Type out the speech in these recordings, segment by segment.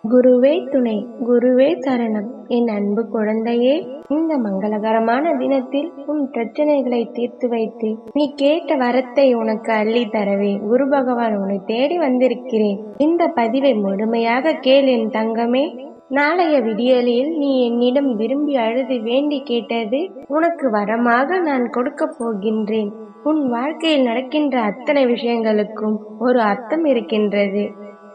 குருவே துணை, குருவே சரணம். என் அன்பு குழந்தையே, இந்த மங்களகரமான தினத்தில் உன் பிரச்சனைகளை தீர்த்து வைத்து நீ கேட்ட வரத்தை உனக்கு அள்ளி தரவே குரு பகவான் உன்னை தேடி வந்திருக்கிறேன். இந்த பதிவை முழுமையாக கேள் என் தங்கமே. நாளைய விடியலில் நீ என்னிடம் விரும்பி அழுது வேண்டி கேட்டது உனக்கு வரமாக நான் கொடுக்க போகின்றேன். உன் வாழ்க்கையில் நடக்கின்ற அத்தனை விஷயங்களுக்கும் ஒரு அர்த்தம் இருக்கின்றது.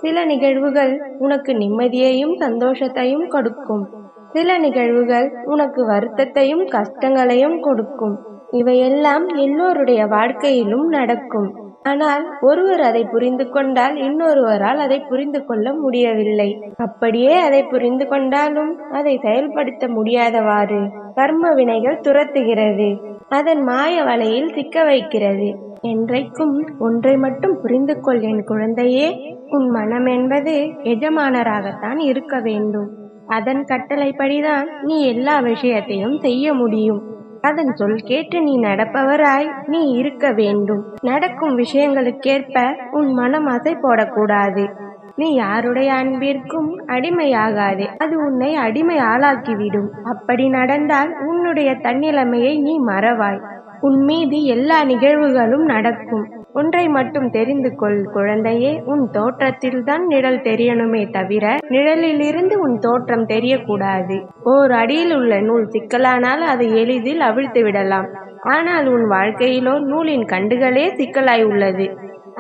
சில நிகழ்வுகள் உனக்கு நிம்மதியையும் சந்தோஷத்தையும் கொடுக்கும். சில நிகழ்வுகள் உனக்கு வருத்தத்தையும் கஷ்டங்களையும் கொடுக்கும். இவையெல்லாம் எல்லோருடைய வாழ்க்கையிலும் நடக்கும். ஆனால் ஒருவர் அதை புரிந்து கொண்டால் இன்னொருவரால் அதை புரிந்து கொள்ள முடியவில்லை. அப்படியே அதை புரிந்து கொண்டாலும் அதை செயல்படுத்த முடியாதவாறு கர்ம வினைகள் துரத்துகிறது. அதன் மாய வலையில் சிக்க வைக்கிறது. என்றைக்கும் ஒன்றை மட்டும் புரிந்து கொள் என் குழந்தையே. உன் மனம் என்பது எஜமானராகத்தான் இருக்க வேண்டும். அதன் கட்டளைப்படிதான் நீ எல்லா விஷயத்தையும் செய்ய முடியும். அதன் சொல் கேட்டு நீ நடப்பவராய் நீ இருக்க வேண்டும். நடக்கும் விஷயங்களுக்கேற்ப உன் மனம் அசை போடக்கூடாது. நீ யாருடைய அன்பிற்கும் அடிமையாகாதே. அது உன்னை அடிமை ஆளாக்கிவிடும். அப்படி நடந்தால் உன்னுடைய தன்னிலைமையை நீ மறவாய். உன் மீது எல்லா நிகழ்வுகளும் நடக்கும். ஒன்றை மட்டும் தெரிந்து கொள் குழந்தையே. உன் தோற்றத்தில் தான் நிழல் தெரியணுமே தவிர நிழலிலிருந்து உன் தோற்றம் தெரியக்கூடாது. ஓர் அடியில் உள்ள நூல் சிக்கலானால் அதை எளிதில் அவிழ்த்து விடலாம். ஆனால் உன் வாழ்க்கையிலோ நூலின் கண்டுகளே சிக்கலாய் உள்ளது.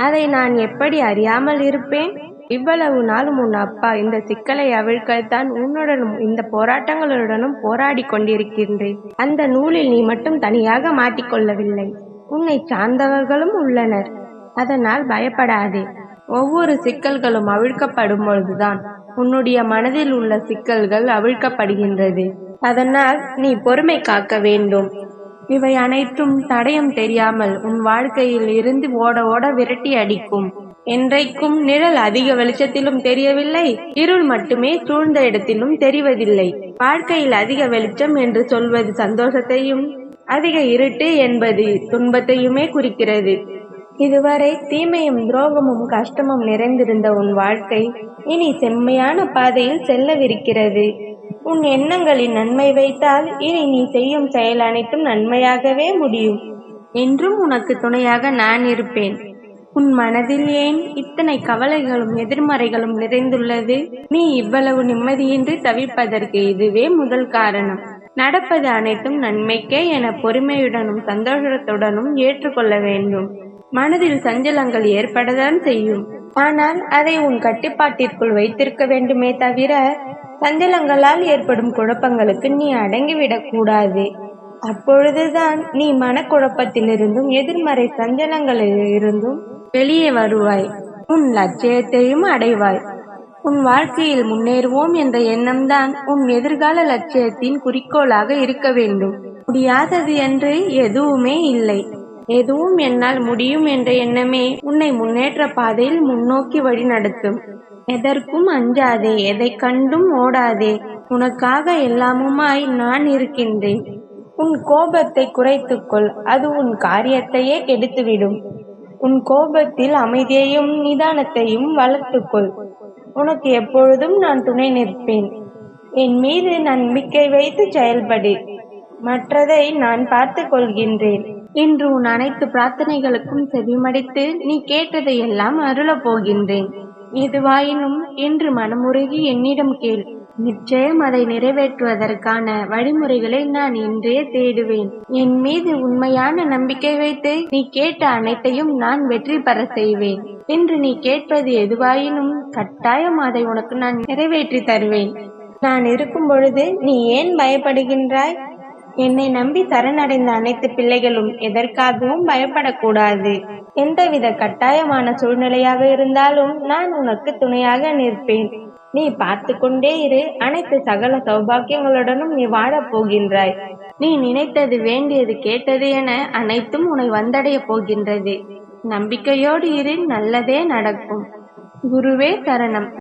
அதை நான் எப்படி அறியாமல் இருப்பேன்? இவ்வளவு நாளும் உன் அப்பா இந்த சிக்கலை அவிழ்க்கத்தான் உன்னுடனும் இந்த போராட்டங்களுடனும் போராடி கொண்டிருக்கின்றேன். அந்த நூலில் நீ மட்டும் தனியாக மாட்டிக்கொள்ளவில்லை. உன்னை சார்ந்தவர்களும் உள்ளனர். அதனால் பயப்படாதே. ஒவ்வொரு சிக்கல்களும் அவிழ்க்கப்படும் பொழுதுதான் உன்னுடைய மனதில் உள்ள சிக்கல்கள் அவிழ்க்கப்படுகின்றது. அதனால் நீ பொறுமை காக்க வேண்டும். இவை அனைத்தும் தடயம் தெரியாமல் உன் வாழ்க்கையில் இருந்து ஓட ஓட விரட்டி அடிக்கும். என்றைக்கும் நிழல் அதிக வெளிச்சத்திலும் தெரியவில்லை, இருள் மட்டுமே சூழ்ந்த இடத்திலும் தெரிவதில்லை. வாழ்க்கையில் அதிக வெளிச்சம் என்று சொல்வது சந்தோஷத்தையும், அதிக இருட்டு என்பது துன்பத்தையுமே குறிக்கிறது. இதுவரை தீமையும் துரோகமும் கஷ்டமும் நிறைந்திருந்த உன் வாழ்க்கை இனி செம்மையான பாதையில் செல்லவிருக்கிறது. உன் எண்ணங்களின் நன்மை வைத்தால் இனி நீ செய்யும் செயல் அனைத்தும் நன்மையாகவே முடியும். என்றும் உனக்கு துணையாக நான் இருப்பேன். உன் மனதில் ஏன் இத்தனை கவலைகளும் எதிர்மறைகளும் நிறைந்துள்ளது? நீ இவ்வளவு நிம்மதியின்றி தவிப்பதற்கு இதுவே முதல் காரணம். நடப்பது அனைத்தும் நன்மைக்கே என பொறுமையுடனும் சந்தோஷத்துடனும் ஏற்றுக்கொள்ள வேண்டும். மனதில் சஞ்சலங்கள் ஏற்படத்தான் செய்யும். ஆனால் அதை உன் கட்டுப்பாட்டிற்குள் வைத்திருக்க வேண்டுமே தவிர சஞ்சலங்களால் ஏற்படும் குழப்பங்களுக்கு நீ அடங்கிவிடக் கூடாது. அப்பொழுதுதான் நீ மனக்குழப்பத்திலிருந்தும் எதிர்மறை சஞ்சலங்களிலிருந்தும் வெளியே வருவாய். உன் லட்சியத்தையும் அடைவாய். உன் வாழ்க்கையில் முன்னேறுவோம் என்ற எண்ணம்தான் உன் எதிர்கால லட்சியத்தின் குறிக்கோளாக இருக்க வேண்டும். முடியாதது என்று எதுவுமே இல்லை. எதுவும் என்னால் முடியும் என்ற எண்ணமே உன்னை முன்னேற்ற பாதையில் முன்னோக்கி வழி நடத்தும். எதற்கும் அஞ்சாதே, எதை கண்டும் ஓடாதே. உனக்காக எல்லாமுமாய் நான் இருக்கின்றேன். உன் கோபத்தை குறைத்துக்கொள். அது உன் காரியத்தையே கெடுத்துவிடும். உன் கோபத்தில் அமைதியையும் நிதானத்தையும் வளர்த்துக்கொள். உனக்கு எப்பொழுதும் நான் துணை நிற்பேன். என் மீது நம்பிக்கை வைத்து செயல்படு. மற்றதை நான் பார்த்து கொள்கின்றேன். இன்று உன் அனைத்து பிரார்த்தனைகளுக்கும் செவிமடித்து நீ கேட்டதை எல்லாம் அருளப் போகின்றேன். எதுவாயினும் இன்று மனமுருகி என்னிடம் கேள். நிச்சயம் அதை நிறைவேற்றுவதற்கான வழிமுறைகளை நான் இன்றே தேடுவேன். என் மீது உண்மையான நம்பிக்கை வைத்து நீ கேட்ட அனைத்தையும் நான் வெற்றி பெற செய்வேன். இன்று நீ கேட்பது எதுவாயினும் கட்டாயம் அதை உனக்கு நான் நிறைவேற்றி தருவேன். நான் இருக்கும் பொழுது நீ ஏன் பயப்படுகின்றாய்? என்னை நம்பி சரணடைந்த அனைத்து பிள்ளைகளும் எதற்காகவும் பயப்படக்கூடாது. எந்தவித கட்டாயமான சூழ்நிலையாக இருந்தாலும் நான் உனக்கு துணையாக நிற்பேன். நீ பார்த்து கொண்டே இரு. அனைத்து சகல சௌபாக்கியங்களுடனும் நீ வாழப் போகின்றாய். நீ நினைத்தது, வேண்டியது, கேட்டது என அனைத்தும் உன்னை வந்தடைய போகின்றது. நம்பிக்கையோடு இரு. நல்லதே நடக்கும். குருவே சரணம்.